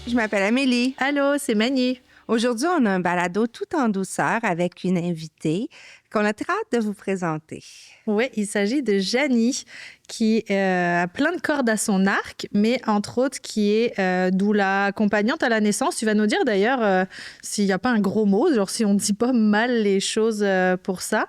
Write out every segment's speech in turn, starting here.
Je m'appelle Amélie. Allô, c'est Mani. Aujourd'hui, on a un balado tout en douceur avec une invitée qu'on a très hâte de vous présenter. Oui, il s'agit de Janie qui a plein de cordes à son arc, mais entre autres qui est doula, accompagnante à la naissance. Tu vas nous dire d'ailleurs s'il n'y a pas un gros mot, genre si on ne dit pas mal les choses pour ça.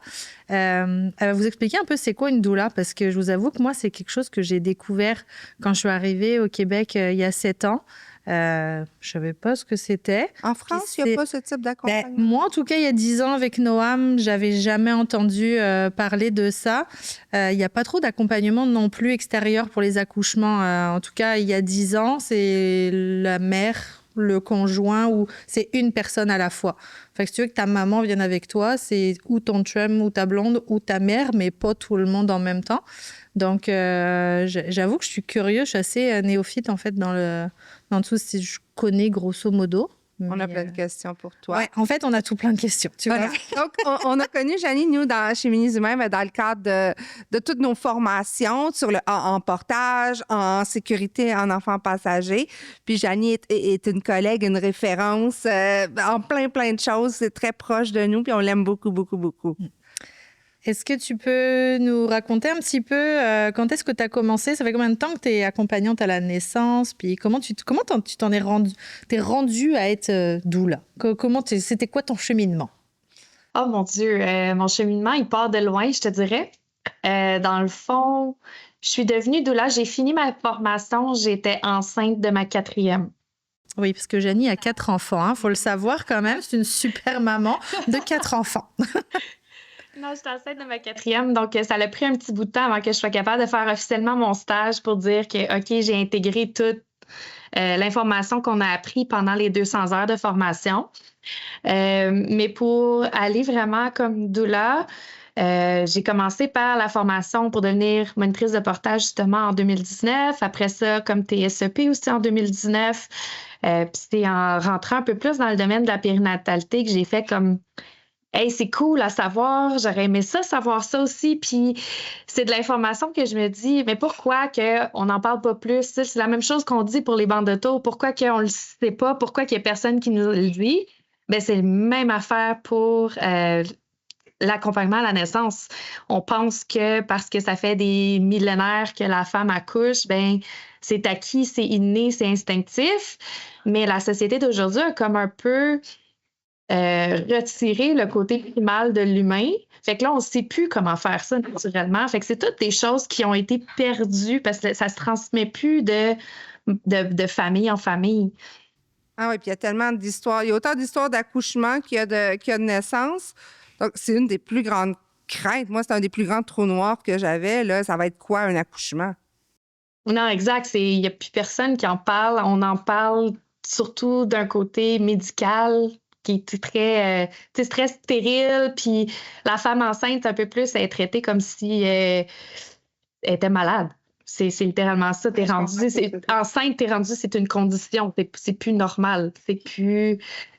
Elle va vous expliquer un peu c'est quoi une doula, parce que je vous avoue que moi, c'est quelque chose que j'ai découvert quand je suis arrivée au Québec il y a 7 ans. Je savais pas ce que c'était. En France, il n'y a pas ce type d'accompagnement? Moi, en tout cas, il y a 10 ans, avec Noam, j'avais jamais entendu parler de ça. Il n'y a pas trop d'accompagnement non plus extérieur pour les accouchements. En tout cas, il y a 10 ans, c'est la mère, le conjoint, ou c'est une personne à la fois. Fait que si tu veux que ta maman vienne avec toi, c'est ou ton chum, ou ta blonde, ou ta mère, mais pas tout le monde en même temps. Donc, j'avoue que je suis curieuse, je suis assez néophyte, en fait, dans tout ce que je connais grosso modo. On a plein de questions pour toi. Oui, en fait, on a tout plein de questions, tu vois. Donc, on a connu Janie, nous, chez Mini-Humain, dans le cadre de toutes nos formations en portage, en sécurité, en enfants passagers. Puis Janie est une collègue, une référence en plein de choses. C'est très proche de nous, puis on l'aime beaucoup, beaucoup, beaucoup. Est-ce que tu peux nous raconter un petit peu quand est-ce que tu as commencé? Ça fait combien de temps que tu es accompagnante à la naissance? Puis comment tu t'en es rendue à être doula? C'était quoi ton cheminement? Oh mon Dieu, mon cheminement, il part de loin, je te dirais. Dans le fond, je suis devenue doula. J'ai fini ma formation, j'étais enceinte de ma 4e. Oui, parce que Janie a 4 enfants, hein, faut le savoir quand même. C'est une super maman de 4 enfants. Non, j'étais enceinte de ma 4e, donc ça a pris un petit bout de temps avant que je sois capable de faire officiellement mon stage pour dire que, OK, j'ai intégré toute l'information qu'on a appris pendant les 200 heures de formation. Mais pour aller vraiment comme doula, j'ai commencé par la formation pour devenir monitrice de portage justement en 2019. Après ça, comme TSEP aussi en 2019. Puis c'est en rentrant un peu plus dans le domaine de la périnatalité que j'ai fait comme hey, c'est cool à savoir, j'aurais aimé ça, savoir ça aussi. Puis c'est de l'information que je me dis, mais pourquoi qu'on n'en parle pas plus? C'est la même chose qu'on dit pour les bandes d'auto. Pourquoi qu'on ne le sait pas? Pourquoi qu'il n'y a personne qui nous le dit? Bien, c'est la même affaire pour l'accompagnement à la naissance. On pense que parce que ça fait des millénaires que la femme accouche, ben c'est acquis, c'est inné, c'est instinctif. Mais la société d'aujourd'hui a comme un peu retirer le côté primal de l'humain. Fait que là, on ne sait plus comment faire ça naturellement. Fait que c'est toutes des choses qui ont été perdues parce que ça ne se transmet plus de famille en famille. Ah oui, puis il y a tellement d'histoires. Il y a autant d'histoires d'accouchement qu'il y a de naissance. Donc, c'est une des plus grandes craintes. Moi, c'est un des plus grands trous noirs que j'avais. Là, ça va être quoi, un accouchement? Non, exact. Il n'y a plus personne qui en parle. On en parle surtout d'un côté médical qui est très stérile, puis la femme enceinte, un peu plus, elle est traitée comme si elle était malade. C'est littéralement ça. Enceinte, t'es rendu, c'est une condition. C'est plus normal. C'est plus...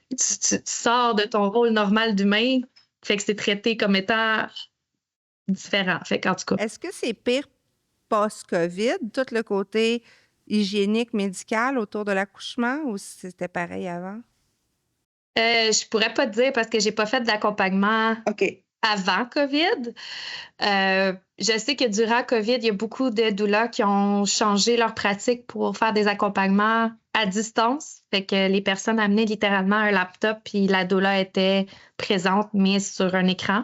Tu sors de ton rôle normal d'humain, fait que c'est traité comme étant différent. Fait qu'en tout cas... Est-ce que c'est pire post-COVID, tout le côté hygiénique, médical autour de l'accouchement, ou c'était pareil avant? Je pourrais pas te dire parce que j'ai pas fait d'accompagnement avant COVID. Je sais que durant COVID, il y a beaucoup de doulas qui ont changé leur pratique pour faire des accompagnements à distance. Fait que les personnes amenaient littéralement un laptop puis la doula était présente, mise sur un écran.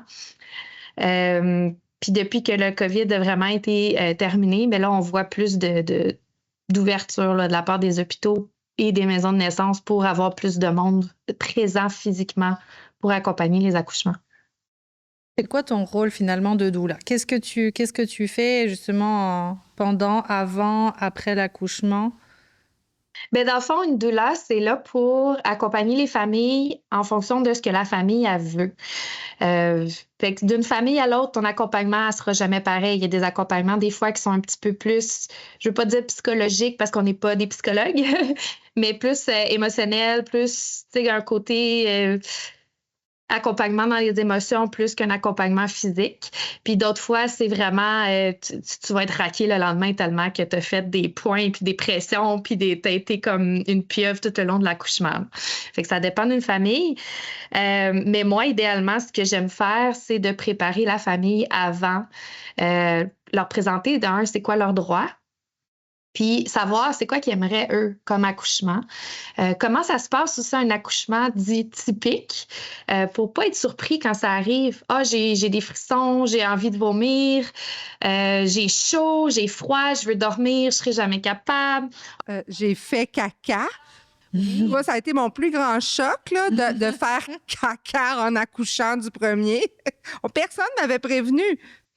Puis depuis que le COVID a vraiment été terminé, bien là, on voit plus d'ouverture là, de la part des hôpitaux et des maisons de naissance pour avoir plus de monde présent physiquement pour accompagner les accouchements. C'est quoi ton rôle finalement de doula? Qu'est-ce que tu fais justement pendant, avant, après l'accouchement? Bien, dans le fond, une doula, c'est là pour accompagner les familles en fonction de ce que la famille a veut. Fait que d'une famille à l'autre, ton accompagnement ne sera jamais pareil. Il y a des accompagnements des fois qui sont un petit peu plus, je veux pas dire psychologiques parce qu'on n'est pas des psychologues, mais plus émotionnels, plus un côté accompagnement dans les émotions plus qu'un accompagnement physique. Puis d'autres fois, c'est vraiment, tu vas être raqué le lendemain tellement que tu as fait des points, puis des pressions, puis t'as été comme une pieuvre tout le long de l'accouchement. Fait que ça dépend d'une famille. Mais moi, idéalement, ce que j'aime faire, c'est de préparer la famille avant, leur présenter c'est quoi leurs droits, puis savoir c'est quoi qu'ils aimeraient, eux, comme accouchement. Comment ça se passe aussi un accouchement dit typique, pour pas être surpris quand ça arrive. « Ah, j'ai des frissons, j'ai envie de vomir, j'ai chaud, j'ai froid, je veux dormir, je serai jamais capable. » J'ai fait caca. Moi, ça a été mon plus grand choc là, de faire caca en accouchant du premier. Personne ne m'avait prévenu.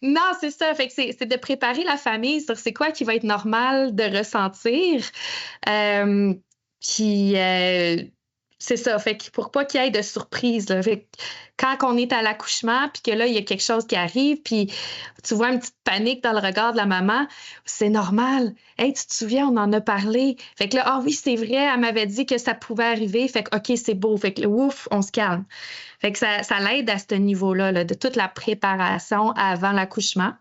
Non, c'est ça. Fait que c'est de préparer la famille sur c'est quoi qui va être normal de ressentir. Puis c'est ça. Fait que pour pas qu'il y ait de surprise, là. Fait que quand on est à l'accouchement, puis que là, il y a quelque chose qui arrive, puis tu vois une petite panique dans le regard de la maman, c'est normal. Hey, tu te souviens, on en a parlé. Fait que là, ah oui, c'est vrai, elle m'avait dit que ça pouvait arriver. Fait que OK, c'est beau. Fait que ouf, on se calme. Fait que ça l'aide à ce niveau-là, là, de toute la préparation avant l'accouchement.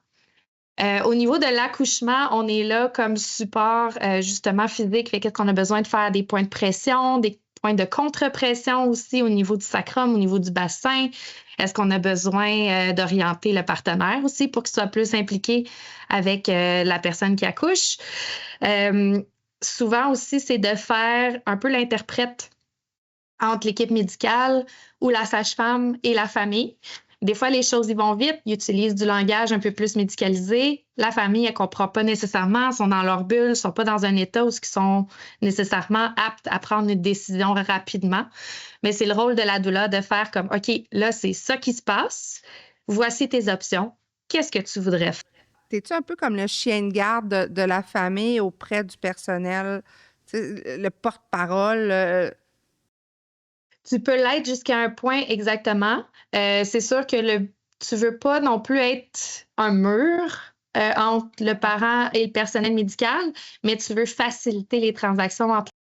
Au niveau de l'accouchement, on est là comme support justement physique. Fait qu'est-ce qu'on a besoin de faire? Des points de pression, des points de contre-pression aussi au niveau du sacrum, au niveau du bassin. Est-ce qu'on a besoin d'orienter le partenaire aussi pour qu'il soit plus impliqué avec la personne qui accouche? Souvent aussi, c'est de faire un peu l'interprète entre l'équipe médicale ou la sage-femme et la famille. Des fois, les choses y vont vite. Ils utilisent du langage un peu plus médicalisé. La famille, elle ne comprend pas nécessairement, sont dans leur bulle, ne sont pas dans un état où ils sont nécessairement aptes à prendre une décision rapidement. Mais c'est le rôle de la doula de faire comme, OK, là, c'est ça qui se passe. Voici tes options. Qu'est-ce que tu voudrais faire? T'es-tu un peu comme le chien de garde de la famille auprès du personnel? Tu sais, le porte-parole... Tu peux l'être jusqu'à un point exactement. C'est sûr que tu veux pas non plus être un mur entre le parent et le personnel médical, mais tu veux faciliter les transactions entre.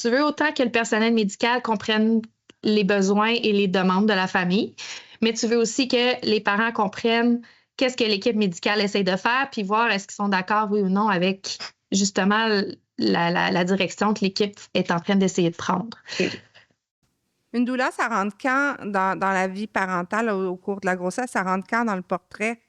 Tu veux autant que le personnel médical comprenne les besoins et les demandes de la famille, mais tu veux aussi que les parents comprennent qu'est-ce que l'équipe médicale essaie de faire, puis voir est-ce qu'ils sont d'accord, oui ou non, avec justement la direction que l'équipe est en train d'essayer de prendre. Une doula, ça rentre quand dans la vie parentale au cours de la grossesse? Ça rentre quand dans le portrait?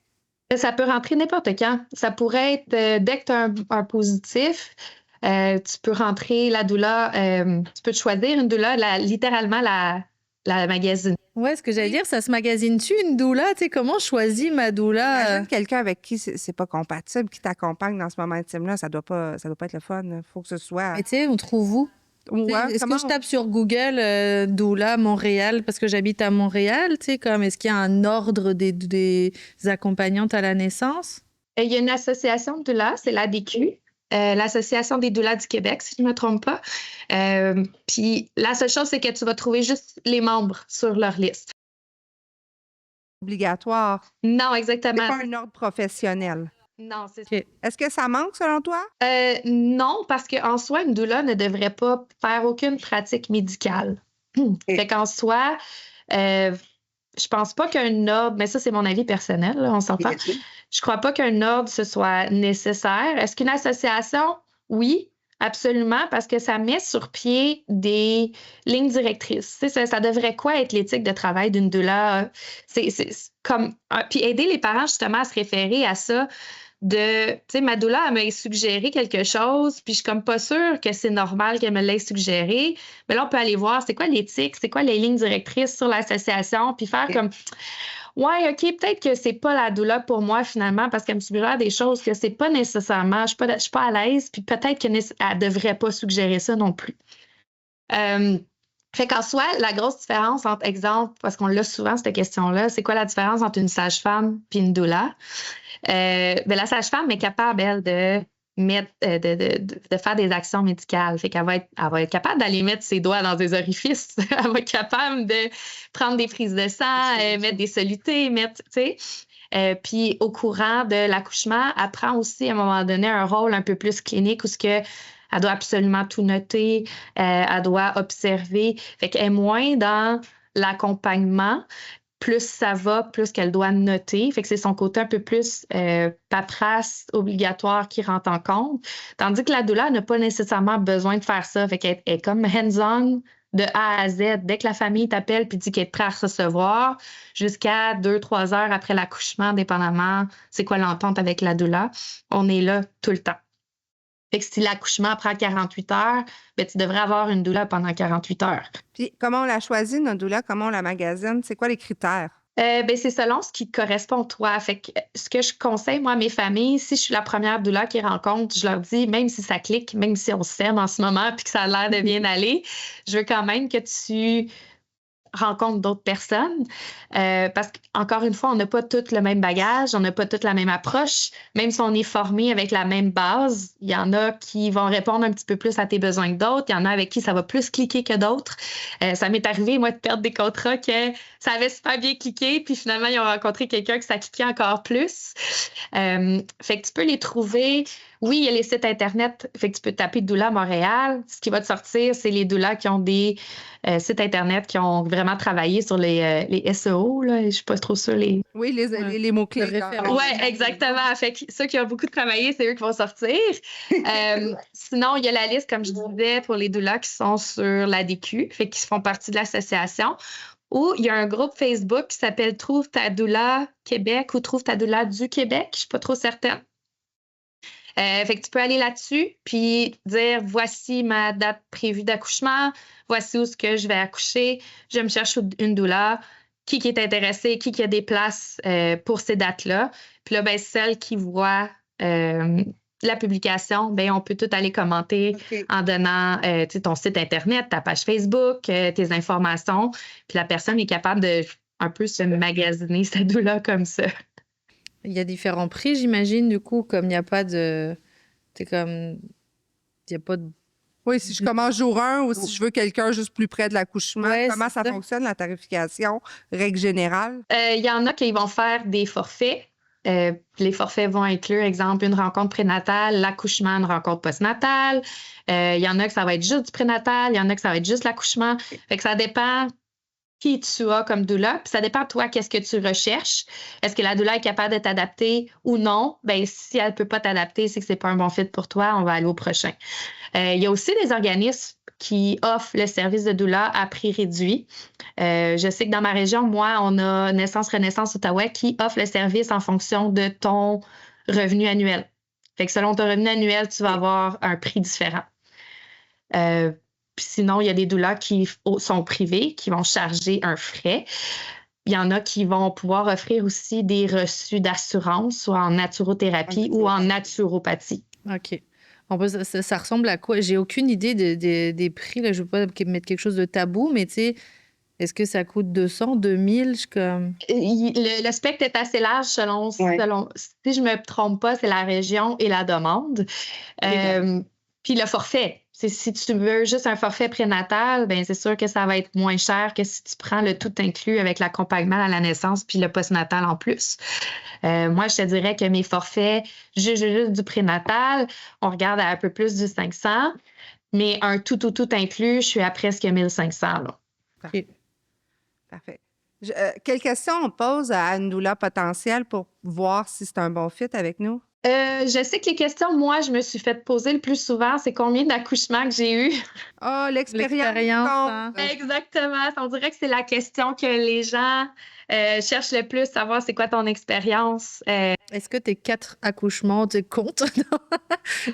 Ça peut rentrer n'importe quand. Ça pourrait être dès que tu as un positif, tu peux rentrer la doula, tu peux te choisir une doula, littéralement la magasine. Ouais, ce que j'allais dire, ça se magasine-tu une doula? Tu sais, comment je choisis ma doula? Imagine quelqu'un avec qui c'est pas compatible, qui t'accompagne dans ce moment intime-là, ça doit pas être le fun. Il faut que ce soit... Mais tu sais, on trouve où? Ouais, est-ce que je tape sur Google doula Montréal parce que j'habite à Montréal? Est-ce qu'il y a un ordre des accompagnantes à la naissance? Il y a une association de doulas, c'est l'ADQ, l'Association des doulas du Québec, si je ne me trompe pas. Puis la seule chose, c'est que tu vas trouver juste les membres sur leur liste. Obligatoire. Non, exactement. C'est pas un ordre professionnel. Non, c'est ça. Okay. Est-ce que ça manque selon toi? Non, parce qu'en soi, une doula ne devrait pas faire aucune pratique médicale. Fait qu'en soi, je pense pas qu'un ordre, mais ça, c'est mon avis personnel, là, on s'entend. Je crois pas qu'un ordre, ce soit nécessaire. Est-ce qu'une association? Oui, absolument, parce que ça met sur pied des lignes directrices. Ça devrait quoi être l'éthique de travail d'une doula? C'est comme... Puis aider les parents, justement, à se référer à ça. Tu sais, ma doula, elle m'a suggéré quelque chose, puis je suis comme pas sûre que c'est normal qu'elle me l'ait suggéré. Mais là, on peut aller voir c'est quoi l'éthique, c'est quoi les lignes directrices sur l'association, puis faire comme ouais, OK, peut-être que c'est pas la doula pour moi finalement, parce qu'elle me suggère des choses que c'est pas nécessairement, je suis pas à l'aise, puis peut-être qu'elle devrait pas suggérer ça non plus. Fait qu'en soi, la grosse différence entre, exemple, parce qu'on l'a souvent cette question-là, c'est quoi la différence entre une sage-femme puis une doula? La sage-femme est capable, elle, de faire des actions médicales. Fait qu'elle va être capable d'aller mettre ses doigts dans des orifices. Elle va être capable de prendre des prises de sang, mettre des solutés, tu sais. Puis au courant de l'accouchement, elle prend aussi à un moment donné un rôle un peu plus clinique où elle doit absolument tout noter, elle doit observer. Fait qu'elle est moins dans l'accompagnement, plus ça va, plus qu'elle doit noter. Fait que c'est son côté un peu plus paperasse obligatoire qui rentre en compte. Tandis que la doula n'a pas nécessairement besoin de faire ça. Fait qu'elle est comme hands-on de A à Z. Dès que la famille t'appelle puis dit qu'elle est prête à recevoir, jusqu'à 2-3 heures après l'accouchement, dépendamment c'est quoi l'entente avec la doula, on est là tout le temps. Fait que si l'accouchement prend 48 heures, ben, tu devrais avoir une doula pendant 48 heures. Puis comment on la choisit, notre doula? Comment on la magasine? C'est quoi les critères? Ben, c'est selon ce qui te correspond à toi. Fait que ce que je conseille, moi, à mes familles, si je suis la première doula qu'ils rencontrent, je leur dis, même si ça clique, même si on s'aime en ce moment puis que ça a l'air de bien aller, je veux quand même que tu rencontres d'autres personnes. Parce qu'encore une fois, on n'a pas tout le même bagage, on n'a pas toute la même approche. Même si on est formé avec la même base, il y en a qui vont répondre un petit peu plus à tes besoins que d'autres. Il y en a avec qui ça va plus cliquer que d'autres. Ça m'est arrivé, moi, de perdre des contrats que ça avait super bien cliqué, puis finalement, ils ont rencontré quelqu'un que ça cliquait encore plus. Fait que tu peux les trouver. Oui, il y a les sites Internet. Fait que tu peux taper Doula Montréal. Ce qui va te sortir, c'est les doulas qui ont des sites Internet qui ont vraiment travaillé sur les SEO. Là. Je ne suis pas trop sûre. Oui, les mots-clés. Oui, exactement. Fait que ceux qui ont beaucoup travaillé, c'est eux qui vont sortir. Sinon, il y a la liste, comme je disais, pour les doulas qui sont sur l'ADQ, fait qui font partie de l'association. Ou il y a un groupe Facebook qui s'appelle Trouve ta doula Québec ou Trouve ta doula du Québec. Je ne suis pas trop certaine. Fait que tu peux aller là-dessus puis dire voici ma date prévue d'accouchement, voici où est-ce que je vais accoucher, je me cherche une doula, qui est intéressé, qui a des places pour ces dates-là. Puis là, ben, celle qui voit la publication, ben, on peut tout aller commenter en donnant ton site Internet, ta page Facebook, tes informations. Puis la personne est capable de un peu se magasiner cette doula comme ça. Il y a différents prix, j'imagine, du coup, comme il n'y a pas de... C'est comme... Il n'y a pas de... Oui, si je commence jour 1 ou si je veux quelqu'un juste plus près de l'accouchement, comment ça fonctionne, la tarification, règle générale? Il y en a qui vont faire des forfaits. Les forfaits vont inclure, exemple, une rencontre prénatale, l'accouchement, une rencontre postnatale. Il y en a que ça va être juste du prénatal, il y en a que ça va être juste l'accouchement. Fait que ça dépend qui tu as comme doula, puis ça dépend de toi, qu'est-ce que tu recherches. Est-ce que la doula est capable de t'adapter ou non? Ben, si elle ne peut pas t'adapter, c'est que c'est pas un bon fit pour toi, on va aller au prochain. Il y a aussi des organismes qui offrent le service de doula à prix réduit. Je sais que dans ma région, moi, on a Naissance Renaissance Ottawa qui offre le service en fonction de ton revenu annuel. Fait que selon ton revenu annuel, tu vas avoir un prix différent. Puis sinon, il y a des doulas qui sont privés, qui vont charger un frais. Il y en a qui vont pouvoir offrir aussi des reçus d'assurance, soit en naturothérapie ou en naturopathie. OK. Ça ressemble à quoi? J'ai aucune idée des prix. Là. Je ne veux pas mettre quelque chose de tabou, mais tu sais, est-ce que ça coûte 200, 2000? Le spectre est assez large selon si je ne me trompe pas, c'est la région et la demande. Puis le forfait. Si tu veux juste un forfait prénatal, ben c'est sûr que ça va être moins cher que si tu prends le tout inclus avec l'accompagnement à la naissance puis le postnatal en plus. Moi, je te dirais que mes forfaits, juste du prénatal, on regarde à un peu plus du 500, mais un tout inclus, je suis à presque 1500. Là. Okay. Parfait. Quelles questions on pose à une doula potentielle pour voir si c'est un bon fit avec nous? Je sais que les questions, moi, je me suis fait poser le plus souvent, c'est combien d'accouchements que j'ai eu. Oh, l'expérience. Hein? Exactement. On dirait que c'est la question que les gens cherchent le plus, savoir c'est quoi ton expérience. Est-ce que tes 4 accouchements te comptent?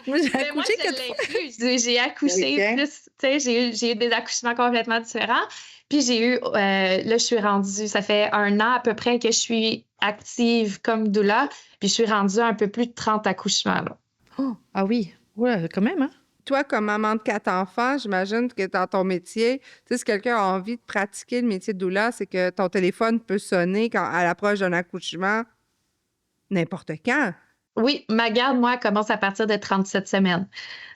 Moi, j'ai accouché 4 fois. J'ai accouché plus, tu sais, j'ai eu des accouchements complètement différents. Puis j'ai eu, là, je suis rendue, ça fait 1 an à peu près que je suis active comme doula, puis je suis rendue à un peu plus de 30 accouchements. Là. Oh, ah oui, ouais, quand même, hein? Toi, comme maman de 4 enfants, j'imagine que dans ton métier, tu sais, si quelqu'un a envie de pratiquer le métier de doula, c'est que ton téléphone peut sonner à l'approche d'un accouchement n'importe quand. Oui, ma garde, moi, commence à partir de 37 semaines.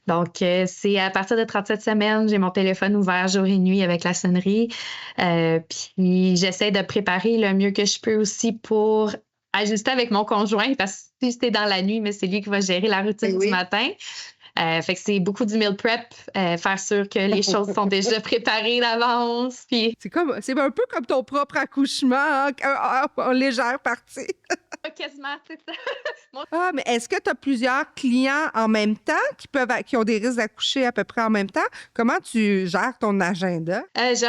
Donc, c'est à partir de 37 semaines, j'ai mon téléphone ouvert jour et nuit avec la sonnerie. Puis, j'essaie de préparer le mieux que je peux aussi pour ajuster avec mon conjoint parce que si c'était dans la nuit, mais c'est lui qui va gérer la routine du matin. Fait que c'est beaucoup du meal prep, faire sûr que les choses sont déjà préparées d'avance. Puis C'est un peu comme ton propre accouchement, hein, en légère partie. quasiment, c'est ça. Ah, mais est-ce que tu as plusieurs clients en même temps qui ont des risques d'accoucher à peu près en même temps? Comment tu gères ton agenda? Je